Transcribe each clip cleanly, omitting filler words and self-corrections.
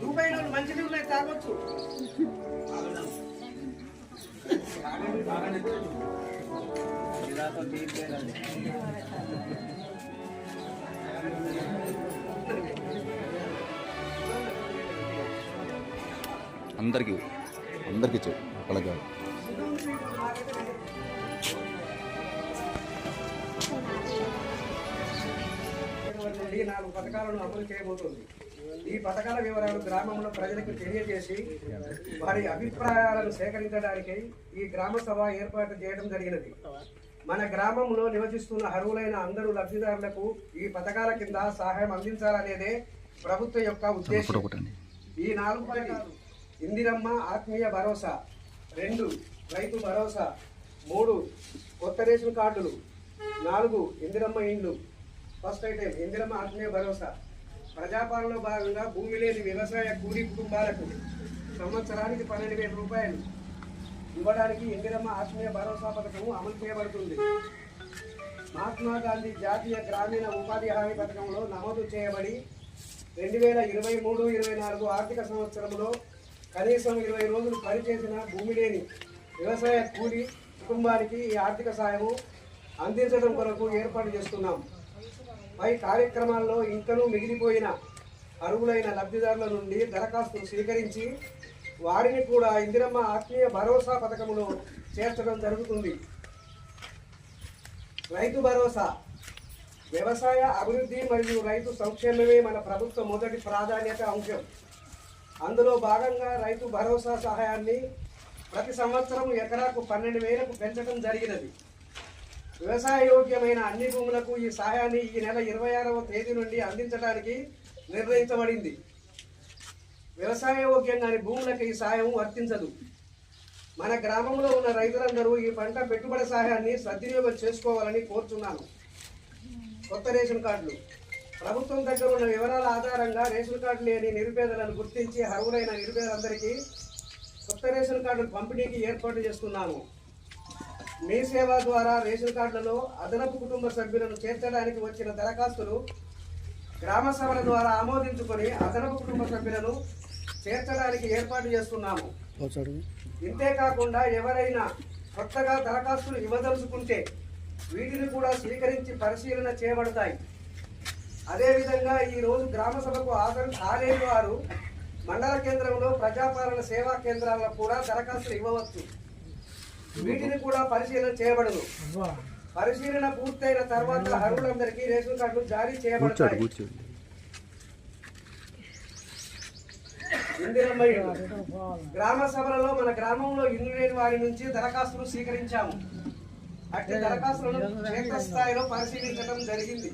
రూపాయలు మంచిది ఉన్నాయి తాగొచ్చు. అందరికి అందరికి వాళ్ళకి 4 పథకాలను అమలు చేయబోతోంది. ఈ పథకాల వివరాలు గ్రామంలో ప్రజలకు తెలియజేసి వారి అభిప్రాయాలను సేకరించడానికి ఈ గ్రామ సభ ఏర్పాటు చేయడం జరిగినది. మన గ్రామంలో నివసిస్తున్న అర్హులైన అందరూ లబ్ధిదారులకు ఈ పథకాల కింద సహాయం అందించాలనేదే ప్రభుత్వం యొక్క ఉద్దేశం. ఈ 4 పథకాలు: ఇందిరమ్మ ఆత్మీయ భరోసా, 2 రైతు భరోసా, 3 కొత్త రేషన్ కార్డులు, 4 ఇందిరమ్మ ఇండ్లు. ఫస్ట్ ఐటెం ఇందిరమ్మ ఆత్మీయ భరోసా. ప్రజాపాలనలో భాగంగా భూమి లేని వ్యవసాయ కూలీ కుటుంబాలకు సంవత్సరానికి 12,000 రూపాయలు ఇవ్వడానికి ఇందిరమ్మ ఆత్మీయ భరోసా పథకం అమలు చేయబడుతుంది. మహాత్మా గాంధీ జాతీయ గ్రామీణ ఉపాధి హామీ పథకంలో నమోదు చేయబడి 2023-24 ఆర్థిక సంవత్సరంలో కనీసం 20 రోజులు పనిచేసిన భూమి లేని వ్యవసాయ కూలీ కుటుంబానికి ఈ ఆర్థిక సాయము అందించడం కొరకు ఏర్పాటు చేస్తున్నాం. పై కార్యక్రమాల్లో ఇంకనూ మిగిలిపోయిన అర్హులైన లబ్ధిదారుల నుండి దరఖాస్తులు స్వీకరించి వారిని కూడా ఇందిరమ్మ ఆత్మీయ భరోసా పథకంలో చేర్చడం జరుగుతుంది. రైతు భరోసా. వ్యవసాయ అభివృద్ధి మరియు రైతు సంక్షేమమే మన ప్రభుత్వ మొదటి ప్రాధాన్యత అంశం. అందులో భాగంగా రైతు భరోసా సహాయాన్ని ప్రతి సంవత్సరం ఎకరాకు 12,000కు పెంచడం జరిగినది. వ్యవసాయ యోగ్యమైన అన్ని భూములకు ఈ సహాయాన్ని ఈ నెల 26వ తేదీ నుండి అందించడానికి నిర్ణయించబడింది. వ్యవసాయ యోగ్యంగాని భూములకు ఈ సహాయం వర్తించదు. మన గ్రామంలో ఉన్న రైతులందరూ ఈ పంట పెట్టుబడి సహాయాన్ని సద్వినియోగం చేసుకోవాలని కోరుతున్నాను. కొత్త రేషన్ కార్డులు. ప్రభుత్వం దగ్గర ఉన్న వివరాల ఆధారంగా రేషన్ కార్డు లేని నిరుపేదలను గుర్తించి అర్హులైన నిరుపేదలందరికీ కొత్త రేషన్ కార్డులు పంపిణీకి ఏర్పాటు చేస్తున్నాము. మీ సేవ ద్వారా రేషన్ కార్డులలో అదనపు కుటుంబ సభ్యులను చేర్చడానికి వచ్చిన దరఖాస్తులు గ్రామ సభల ద్వారా ఆమోదించుకొని అదనపు కుటుంబ సభ్యులను చేర్చడానికి ఏర్పాటు చేస్తున్నాము. ఇంతేకాకుండా ఎవరైనా కొత్తగా దరఖాస్తులు ఇవ్వదలుచుకుంటే వీటిని కూడా స్వీకరించి పరిశీలన చేయబడతాయి. అదేవిధంగా ఈరోజు గ్రామ సభకు హాజరు కాలేని వారు మండల కేంద్రంలో ప్రజాపాలన సేవా కేంద్రాల్లో కూడా దరఖాస్తులు ఇవ్వవచ్చు. వీటిని కూడా పరిశీలన చేయబడదు. పరిశీలన పూర్తయిన తర్వాత అర్హులందరికీ రేషన్ కార్డులు జారీ చేయబడతాయి. ఇందిరమ్మ ఇల్లు. గ్రామ సభలలో మన గ్రామంలో ఇల్లు లేని వారి నుంచి దరఖాస్తులు స్వీకరించాము. అట్టి దరఖాస్తులను క్షేత్రస్థాయిలో పరిశీలించడం జరిగింది.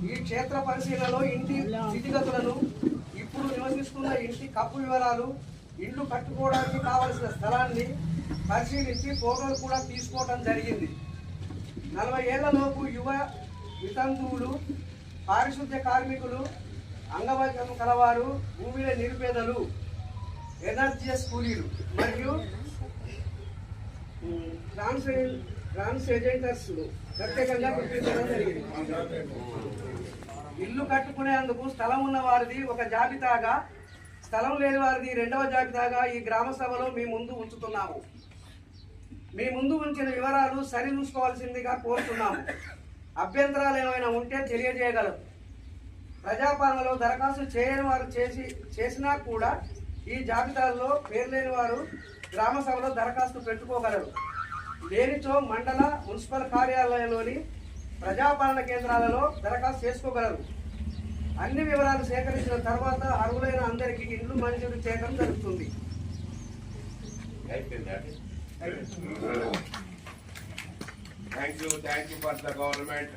ఈ క్షేత్ర పరిశీలనలో ఇంటి స్థితిగతులను, ఇప్పుడు నివసిస్తున్న ఇంటి కప్పు వివరాలు, ఇల్లు కట్టుకోవడానికి కావలసిన స్థలాన్ని పరిశీలించి ఫోటోలు కూడా తీసుకోవడం జరిగింది. 40 ఏళ్లలోపు యువ వితంతువులు, పారిశుద్ధ్య కార్మికులు, అంగవైకల్యం కలవారు, భూమిలో నిరుపేదలు, ఎనర్జియస్ కూలీలు మరియు ట్రాన్స్జెండర్స్ ప్రత్యేకంగా గుర్తించడం జరిగింది. ఇల్లు కట్టుకునేందుకు స్థలం ఉన్న వారిది ఒక జాబితాగా, స్థలం లేని వారిది 2వ జాబితాగా ఈ గ్రామ సభలో మీ ముందు ఉంచుతున్నాము. మీ ముందు ఉంచిన వివరాలు సరిచూసుకోవాల్సిందిగా కోరుతున్నాము. అభ్యంతరాలు ఏమైనా ఉంటే తెలియజేయగలరు. ప్రజాపాలనలో దరఖాస్తు చేయని వారు చేసినా కూడా ఈ జాబితాల్లో పేరు లేని వారు గ్రామ సభలో దరఖాస్తు పెట్టుకోగలరు. లేనిచో మండల మున్సిపల్ కార్యాలయంలోని ప్రజాపాలన కేంద్రాలలో దరఖాస్తు చేసుకోగలరు. అన్ని వివరాలు సేకరించిన తర్వాత అర్హులైన అందరికీ ఇండ్లు మంజూరు చేయడం జరుగుతుంది. Thank you for the government.